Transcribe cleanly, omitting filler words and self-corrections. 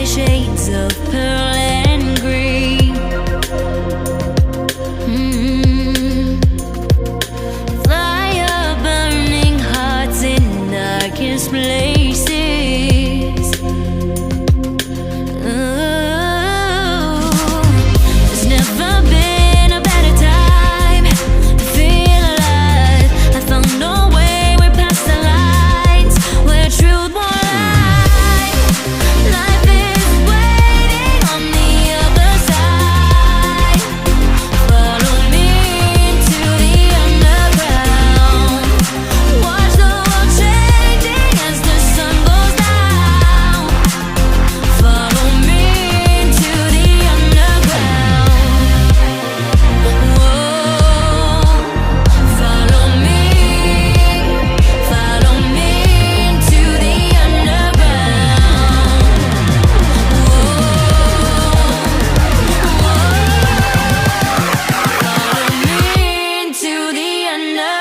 Shades of pearl and green. Fire burning hearts in darkest places. There's never been a better time to feel alive. I found a way, we're past the lines where truth won't lie. Life is waiting on the other side. Follow me into the underground. Watch the world changing as the sun goes down. Follow me into the underground. Whoa, follow me into the underground. Follow me into the under.